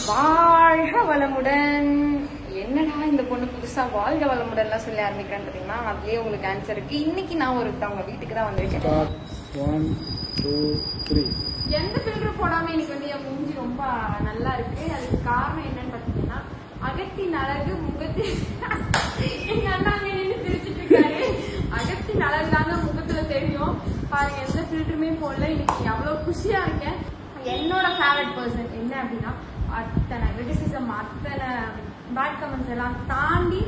வாழ்க வளமுடன். என்னடா இந்த பொண்ணு புதுசா வாழ்க வளமுடன் சொல்லி ஆரம்பிக்கிறேன்னு பாத்தீங்கன்னா அதுலயே உங்களுக்கு ஆன்சர் இருக்கு. இன்னைக்கு நான் ஒருத்தவங்க வீட்டுக்கு தான் வந்திருக்கேன். 1 2 3 எந்த ஃபில்டர் போடாம எனக்கு வந்து என் மூஞ்சி ரொம்ப நல்லா இருக்கு. அதுக்கு காரணம் என்னன்னு பாத்தீங்கன்னா அகத்தின் அழகு முகத்தில் எங்க அண்ணா நின்று சிரிச்சுட்டு இருக்காரு. அகத்தின் அழகு தாங்க முகத்துல தெரியும். பாருங்க எந்த ஃபில்டருமே போடல. இன்னைக்கு அவ்வளவு குஷியா இருக்கேன். என்னோட ஃபேவரட் பர்சன் என்ன அப்படின்னா அத்தனை கிரிட்டிசிசம் அத்தனை பேட் கமெண்ட்ஸ் எல்லாம் தாண்டி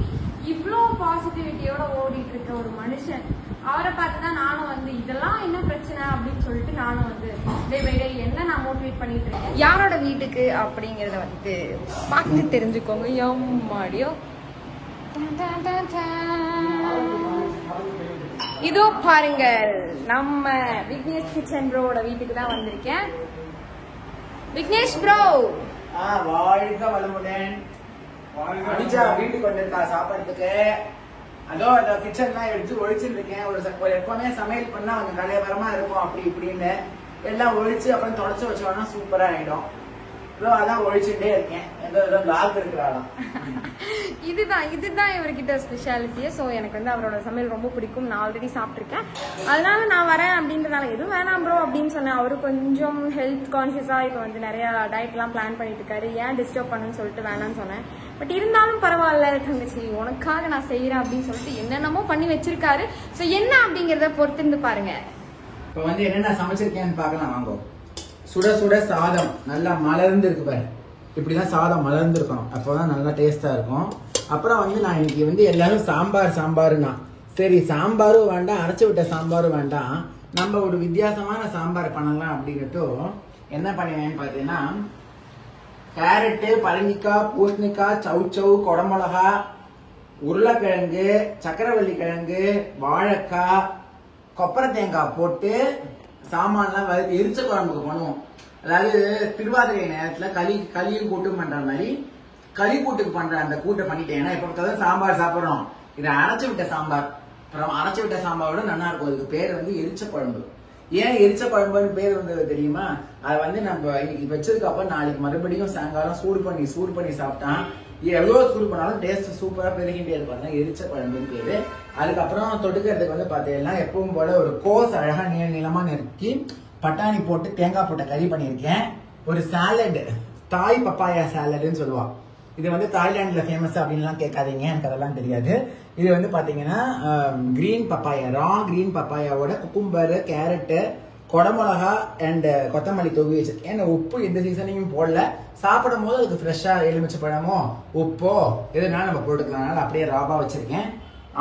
இவ்வளோ பாசிட்டிவிட்டியோட ஓடிட்டு இருக்க ஒரு மனுஷன். அவரை பார்த்துதான் நானும் வந்து இதெல்லாம் என்ன பிரச்சனை அப்படின்னு சொல்லிட்டு நானும் வந்து டே பை டே என்ன நான் மோட்டிவேட் பண்ணிட்டு இருக்கேன். யாரோட வீட்டுக்கு அப்படிங்கறத வந்து பார்த்து தெரிஞ்சுக்கோங்க. எம்மாடியோ இதோ பாருங்க நம்ம விக்னேஷ் கிச்சன் ப்ரோட வீட்டுக்கு தான் வந்திருக்கேன். விக்னேஷ் ப்ரோ வாழ்க வளமுடன். அனுஜா வீட்டுக்கு வந்திருக்கா சாப்பிட்றதுக்கு. அதோ அந்த கிச்சன்லாம் எடுத்து ஒழிச்சுட்டு இருக்கேன். ஒரு எப்பவுமே சமையல் பண்ணா கொஞ்சம் கலையபரமா இருக்கும் அப்படி இப்படின்னு எல்லாம் ஒழிச்சு அப்புறம் தொடச்சு வச்சோம்னா சூப்பரா ஆயிடும். அதான் ஒழிச்சுட்டே இருக்கேன். இதுதான் இவர்கிட்ட ஸ்பெஷாலிட்டியே. ஸோ எனக்கு வந்து அவரோட சமையல் ரொம்ப பிடிக்கும். நான் ஆல்ரெடி சாப்பிட்ருக்கேன். அதனால நான் வரேன் அப்படின்றனால எதுவும் வேணாம் ப்ரோ அப்படின்னு சொன்னேன். அவரு கொஞ்சம் ஹெல்த் கான்சியஸா இப்போ வந்து நிறைய டயட்லாம் பிளான் பண்ணிட்டு இருக்காரு. ஏன் டிஸ்டர்ப் பண்ணுன்னு சொல்லிட்டு வேணாம்னு சொன்னேன். பட் இருந்தாலும் பரவாயில்ல தங்கச்சி உனக்காக நான் செய்யறேன் அப்படின்னு சொல்லிட்டு என்னென்னமோ பண்ணி வச்சிருக்காரு. ஸோ என்ன அப்படிங்கறத பொறுத்திருந்து பாருங்க. இப்போ வந்து என்னென்ன சமைச்சிருக்கேன்னு பார்க்கலாம் வாங்க. சுட சுட சாதம் நல்லா மலர்ந்து இருக்கு பாரு. இப்படிதான் சாதம் மலர்ந்து இருக்கணும், அப்போதான் நல்லா டேஸ்டா இருக்கும். அப்புறம் வந்து நான் இன்னைக்கு வந்து எல்லாரும் சாம்பாருன்னா சரி சாம்பாரும் வேண்டாம் அரைச்சி விட்ட சாம்பாரும் வேண்டாம், நம்ம ஒரு வித்தியாசமான சாம்பார் பண்ணலாம் அப்படின்னுட்டு என்ன பண்ணுவேன்னு பார்த்தீங்கன்னா கேரட்டு, பரங்கிக்காய், பூசணிக்காய், சவுச்சவு, கொடமிளகா, உருளைக்கிழங்கு, சக்கரவள்ளி கிழங்கு, வாழைக்காய், கொப்பரை தேங்காய் போட்டு சாமான்லாம் வறுத்து எரிச்ச குழம்புக்கு பண்ணுவோம். அதாவது திருவாதிரை நேரத்துல களியும் கூட்டும் பண்ற மாதிரி களி கூட்டுக்கு பண்ற அந்த கூட்டை பண்ணிட்டேன். ஏன்னா இப்ப சாம்பார் சாப்பிடுறோம், இதை அரைச்சு விட்ட சாம்பார். அப்புறம் அரைச்சு விட்ட சாம்பாரோட நல்லா இருக்கும். அதுக்கு பேர் வந்து எரிச்ச குழம்பு. ஏன் எரிச்ச குழம்புன்னு பேர் வந்தது தெரியுமா? அதை வந்து நம்ம இன்னைக்கு வச்சதுக்கு அப்புறம் நாளைக்கு மறுபடியும் சாயங்காலம் சூடு பண்ணி சாப்பிட்டா எவ்வளவு சூடு பண்ணாலும் டேஸ்ட் சூப்பரா பெருகிட்டே இருக்கும். எரிச்ச குழம்புன்னு பேரு. அதுக்கப்புறம் தொடுக்கிறதுக்கு வந்து பாத்தீங்கன்னா எப்பவும் போல ஒரு கோஸ் அழகா நீளமா நெருக்கி பட்டாணி போட்டு தேங்காய் போட்ட கறி பண்ணியிருக்கேன். ஒரு சாலட், தாய் பப்பாயா சாலட்னு சொல்லுவா. இது வந்து தாய்லாந்துல ஃபேமஸ் அப்படின்லாம் கேட்காதீங்க, எனக்கு அதெல்லாம் தெரியாது. இது வந்து பாத்தீங்கன்னா கிரீன் பப்பாயா, ரா கிரீன் பப்பாயாவோட குக்கும்பர், கேரட்டு, கொடமிளகா அண்ட் கொத்தமல்லி தூவி வச்சிருக்கேன். உப்பு எந்த சீசனையும் போடல. சாப்பிடும் போது அதுக்கு ஃப்ரெஷ்ஷா எலுமிச்சை பழமோ உப்போ எதுனாலும் நம்ம போட்டுக்கலாம். அப்படியே ராபா வச்சிருக்கேன்.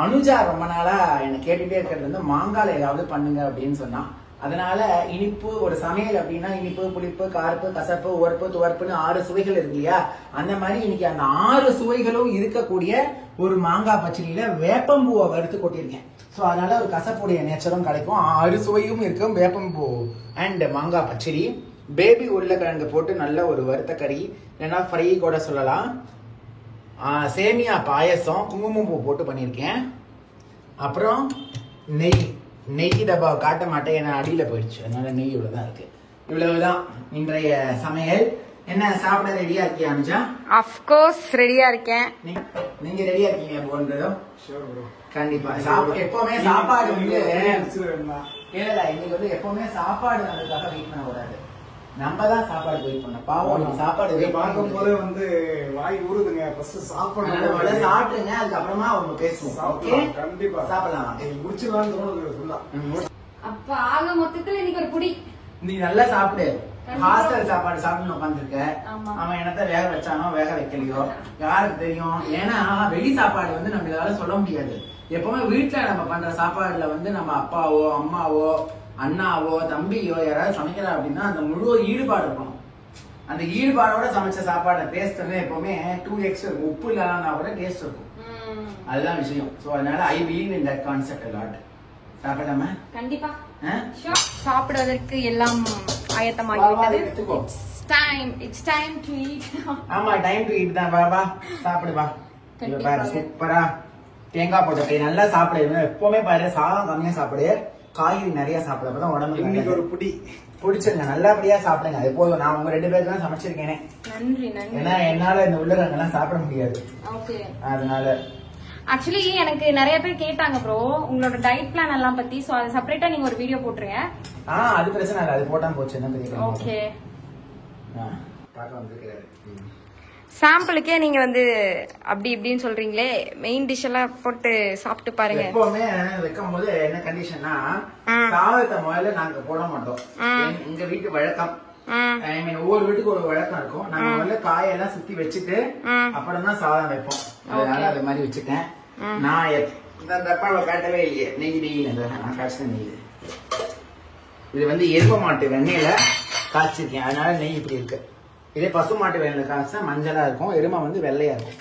அனுஜா ரொம்ப நாளா என்ன கேட்டுட்டே இருக்கிறது வந்து மாங்கால ஏதாவது பண்ணுங்க அப்படின்னு சொன்னா. அதனால இனிப்பு ஒரு சமையல் அப்படின்னா இனிப்பு, புளிப்பு, கார்ப்பு, கசப்பு, உவர்ப்பு, துவர்ப்புன்னு 6 சுவைகள் இருக்கு இல்லையா? அந்த மாதிரி இன்னைக்கு அந்த 6 சுவைகளும் இருக்கக்கூடிய ஒரு மாங்காய் பச்சடியில வேப்பம்பூவை வறுத்து கொட்டியிருக்கேன். ஸோ அதனால ஒரு கசப்புடைய நேச்சரும் கிடைக்கும். 6 சுவையும் இருக்கும். வேப்பம்பூ அண்ட் மாங்காய் பச்சடி, பேபி உருளைக்கிழங்கு போட்டு நல்ல ஒரு வறுத்த கறி, இல்லைன்னா ஃப்ரை கூட சொல்லலாம். சேமியா பாயசம், குங்குமப்பூ போட்டு பண்ணியிருக்கேன். அப்புறம் நெய் டப்பா காட்ட மாட்டேன், ஏன்னா அடியில போயிடுச்சு, அதனால நெய் இவ்வளவுதான் இருக்கு. இவ்வளவுதான் இன்றைய சமையல். என்ன சாப்பிட ரெடியா இருக்கியா அனுஜா? அஃப்கோர்ஸ் ரெடியா இருக்கேன். நீங்க ரெடியா இருக்கீங்க போன்றதும்? கண்டிப்பா. எப்பவுமே சாப்பாடு வந்து இல்ல இன்னைக்கு வந்து எப்பவுமே சாப்பாடு நமக்காக வெயிட் பண்ண கூடாது, நம்ம தான் சாப்பாடு வெயிட் பண்ண. பாவம் சாப்பாடு பார்க்கும் போதே வந்து வாய் ஊறுதுங்க. ஃபர்ஸ்ட் சாப்பிடுங்க, சாப்பிடுங்க, அதுக்கப்புறமா அவங்க பேசுவோம். ஓகே, கண்டிப்பா சாப்பிடலாம். முடிச்சிடலாம்னு தோணுது. அப்ப ஆக மொத்தத்துல இன்னைக்கு ஒரு புடி நீ நல்லா சாப்பிடு. ஹாஸ்டல் சாப்பாடு சாப்பிட்டு உட்காந்துருக்க. அவன் என்னத்த வேக வச்சானோ வேக வைக்கலையோ யாருக்கு தெரியும்? ஏன்னா வெளி சாப்பாடு வந்து நம்மளால சொல்ல முடியாது. எப்பவுமே வீட்டுல நம்ம பண்ற சாப்பாடுல வந்து நம்ம அப்பாவோ அம்மாவோ அண்ணாவோ தம்பியோ யாராவது சமைக்கிறா அப்படின்னா அந்த முழு ஈடுபாடு இருக்கணும். அந்த ஈடுபாடோட சமைச்ச சாப்பாடு டேஸ்ட் வந்து எப்பவுமே 2x இருக்கும். உப்பு இல்லைன்னா கூட டேஸ்ட் இருக்கும். அதுதான் விஷயம். சோ அதனால I believe in that concept a lot. சாப்பிடலாமா? கண்டிப்பா. சாப்பிடுவதற்கு எல்லாம் ஆயத்தமாகிவிட்டது. It's time to eat. ஆமா, டைம் டு ஈட் தான். வா சாப்பிடு வா. பாரு சூப்பரா தேங்காய் போட்டு நல்லா சாப்பிடு. எப்பவுமே பாரு சாதம் கம்மியா சாப்பிடு. காய்கறி நிறைய சாப்பிடுறப்பதான் உடம்பு இன்னைக்கு ஒரு புடி பிடிச்சிருங்க, நல்லபடியா சாப்பிடுங்க. அது போதும். நான் உங்க 2 பேருக்கு தான் சமைச்சிருக்கேனே. நன்றி நன்றி. ஏன்னா என்னால இந்த உள்ளரங்கெல்லாம் சாப்பிட முடியாது. ஓகே. அதனால ஆக்சுவலி எனக்கு நிறைய பேர் கேட்டாங்க ப்ரோ உங்களோட டயட் பிளான் எல்லாம் பத்தி. சோ அது செப்பரேட்டா நீங்க ஒரு வீடியோ போட்டுருங்க. அது பிரச்சனை இல்லை, அது போட்டா போச்சு. என்ன பெரிய ஓகே. பார்க்க வந்திருக்கிறாரு. சாம்பிளுக்கே நீங்க வந்து அப்படி இப்படின்னு சொல்றீங்களே, மெயின் டிஷ் எல்லாம் போட்டு சாப்பிட்டு பாருங்க. எப்பவுமே வைக்கும் போது என்ன கண்டிஷன்னா, சாதத்தை முதல்ல நாங்க போட மாட்டோம். எங்க வீட்டு வழக்கம், ஐ மீன் ஒவ்வொரு வீட்டுக்கு ஒரு வழக்கம் இருக்கும். நாங்க முதல்ல காயெல்லாம் சுத்தி வச்சுட்டு அப்புறம் தான் சாதம் வைப்போம். அதனால அது மாதிரி வச்சுட்டேன். நான் இந்த டப்பாவை காட்டவே இல்லையே, நெய் நான் காய்ச்ச நெய். இது வந்து எரும மாட்டு வெண்ணெயில காய்ச்சிருக்கேன், அதனால நெய் இப்படி இருக்கு. இதே பசு மாட்டு வெண்ணெயில காய்ச்சா மஞ்சளா இருக்கும், எருமை வந்து வெள்ளையா இருக்கும்.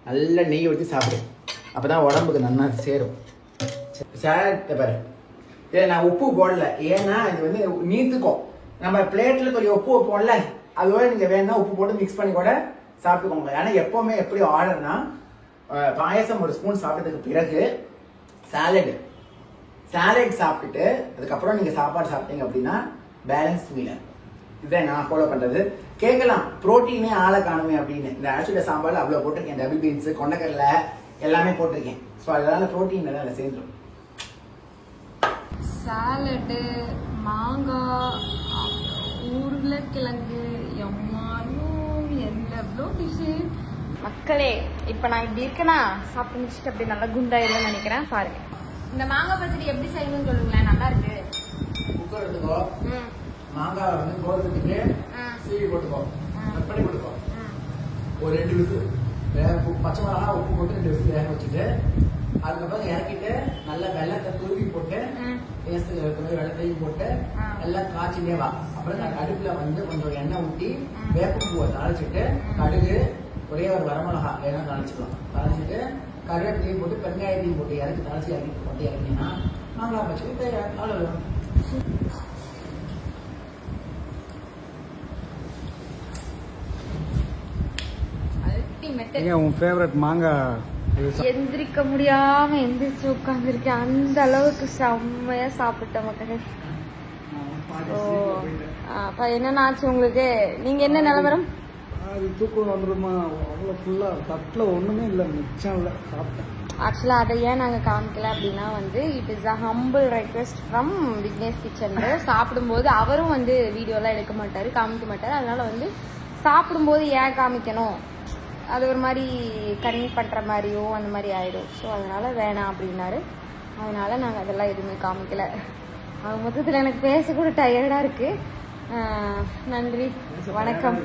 நல்ல நெய் ஊற்றி சாப்பிடு, அப்பதான் உடம்புக்கு நல்லா சேரும். சேலட் பாரு, இதை நான் உப்பு போடல, ஏன்னா இது வந்து நீத்துக்கும். நம்ம பிளேட்ல கொஞ்சம் உப்பு வைப்போம்ல, அதோட நீங்க வேணா உப்பு போட்டு மிக்ஸ் பண்ணி கூட சாப்பிட்டுக்கோங்க. ஏன்னா எப்பவுமே எப்படி ஆர்டர்னா, பாயசம் 1 ஸ்பூன் சாப்பிட்டதுக்கு பிறகு சாலட் சாப்பிட்டுட்டு அதுக்கப்புறம் நீங்க சாப்பாடு சாப்பிட்டீங்க அப்படின்னா பேலன்ஸ் மீல். இதான் நான் ஃபாலோ பண்றது. கேட்கலாம் புரோட்டீனே ஆளை காணுமே அப்படின்னு. இந்த ஆசிட சாம்பார் அவ்வளவு போட்டிருக்கேன், டபுள் பீன்ஸ், கொண்டக்கடலை எல்லாமே போட்டிருக்கேன். ஸோ அதனால புரோட்டீன் அதில் சேர்ந்துடும். சாலடு, மாங்காய், உருளைக்கிழங்கு, எவ்வளோ டிஷ்ஷு மக்களே. இப்ப நான் இப்படி இருக்கேன்னா சாப்பிட்டு முடிச்சுட்டு அப்படி நல்லா குண்டாயிடலாம் நினைக்கிறேன். பாருங்க இந்த மாங்காய் பச்சடி எப்படி செய்யணும்னு சொல்லுங்களேன். நல்லா இருக்கு. குக்கர் எடுத்துக்கோ, மாங்காய் வந்து கோரத்துக்கு சீவி போட்டுக்கோ, கட் பண்ணி போட்டுக்கோ. ஒரு 2 விசில் பச்சை மிளகா உப்பு போட்டு 2 விசில் வேக வச்சுட்டு அதுக்கப்புறம் இறக்கிட்டு நல்லா வெள்ளத்தை தூவி போட்டு டேஸ்ட்டுக்கு வெள்ளத்தையும் போட்டு எல்லாம் காய்ச்சினே வா. அப்புறம் நான் அடுப்புல வந்து கொஞ்சம் எண்ணெய் ஊற்றி வேப்பம்பூவை தாளிச்சுட்டு கடுகு ஒரே ஒரு வரமிளகா வேணா தாளிச்சுக்கலாம். தாளிச்சுட்டு கருவேப்பிலையும் போட்டு பெருங்காயத்தையும் போட்டு இறக்கி தாளிச்சு இறக்கி போட்டு இறக்கினா மாங்காய் பச்சடி தயார். அவ்வளவுதான். உன் ஃபேவரட் மாங்காய் எந்திரிக்க முடியாம எந்திரிச்சு உட்கார்ந்துருக்கேன். அந்த அளவுக்கு செம்மையா சாப்பிட்டேன் மக்களே. அப்ப என்னென்ன ஆச்சு உங்களுக்கு? நீங்க என்ன நிலவரம்? அது தூக்கம் வந்துருமா? அவ்வளோ ஃபுல்லா தட்டுல ஒண்ணுமே இல்லை, மிச்சம் இல்லை, சாப்பிட்டேன். ஆக்சுவலா அதை ஏன் நாங்க காமிக்கல அப்படின்னா வந்து it is a humble request from Vignesh kitchen. சாப்பிடும்போது அவரும் வந்து வீடியோலாம் எடுக்க மாட்டாரு, காமிக்க மாட்டாரு. அதனால வந்து சாப்பிடும்போது ஏன் காமிக்கணும், அது ஒரு மாதிரி கன்வீன் பண்ற மாதிரியோ அந்த மாதிரி ஆயிடும். ஸோ அதனால வேணாம் அப்படின்னாரு. அதனால நாங்கள் அதெல்லாம் எதுவுமே காமிக்கல. மொத்தத்தில் எனக்கு பேச கூட டயர்டா இருக்கு. நன்றி, வணக்கம்.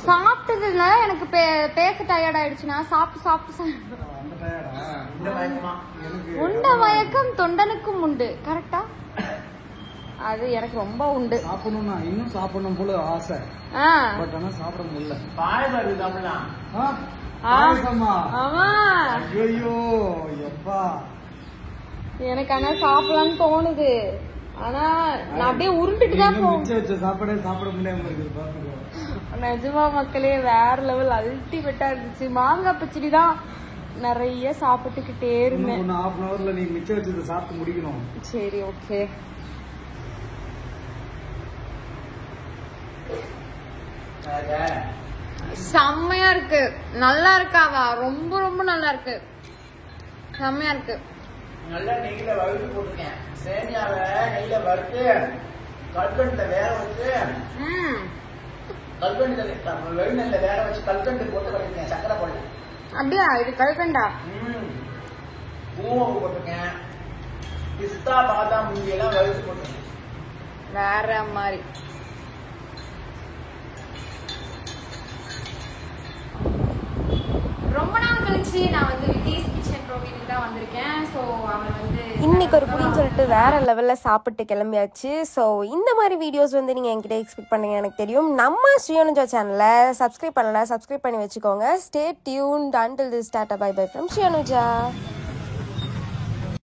சாப்பிட்டதுல எனக்கு பேச டயர்ட் ஆயிடுச்சுன்னா சாப்பிட்டு உண்ட மயக்கம் தொண்டனுக்கும் உண்டு. கரெக்டா? அது எனக்கு ரொம்ப உண்டு. சாப்பிடணும்னா இன்னும் சாப்பிடணும் போல ஆசை, பட் ஆனா சாப்பிட முடியல. ஐயோ எப்பா, எனக்கு ஆனா சாப்பிடலாம்னு தோணுது. ஆனா நான் அப்படியே உருண்டுட்டு தான் போவேன். சாப்பாடே சாப்பிட முடியாம இருக்குது. நிஜமா மக்களே, வேற லெவல் அல்டிமேட்டா இருந்துச்சு. மாங்காய் பச்சடி தான் நிறைய சாப்பிட்டுக்கிட்டே இருந்தேன். 1/2 hourல நீ மிச்சம் வச்சது சாப்பிட்டு முடிக்கணும். சரி, ஓகே. செம்மையா இருக்கு. நல்லா இருக்காவா? ரொம்ப ரொம்ப நல்லா இருக்கு. செம்மையா இருக்கு. நல்லா நெய்யில வறுத்து போட்டுருக்கேன். சேமியாவை நெய்யில வறுத்து கல்கண்டுல வேக வச்சு வெண்ணெய்ல வேக வச்சு கல்கண்டு போட்டு வச்சிருக்கேன். சக்கரை போடல. அப்படியா? இது கல்கண்டா? பூவை போட்டிருக்கேன். பிஸ்தா, பாதாம், முந்திரி எல்லாம் வறுத்து போட்டிருக்கேன். வேற மாதிரி. ரொம்ப நாள் கழிச்சு நான் வந்து விக்னேஷ் கிச்சன் ப்ரோவிக்கு தான் வந்திருக்கேன். ஸோ அவன் வந்து இன்னைக்கு ஒரு புடின்னு சொல்லிட்டு வேற லெவல்ல சாப்பிட்டு கிளம்பியாச்சு. ஸோ இந்த மாதிரி வீடியோஸ் வந்து நீங்க என்கிட்ட எக்ஸ்பெக்ட் பண்ணுங்க, எனக்கு தெரியும். நம்ம ஸ்ரீயனுஜா சேனலை சப்ஸ்கிரைப் பண்ணல, சப்ஸ்கிரைப் பண்ணி வச்சுக்கோங்க. Stay tuned. Until this tata bye bye from ஸ்ரீயனுஜா.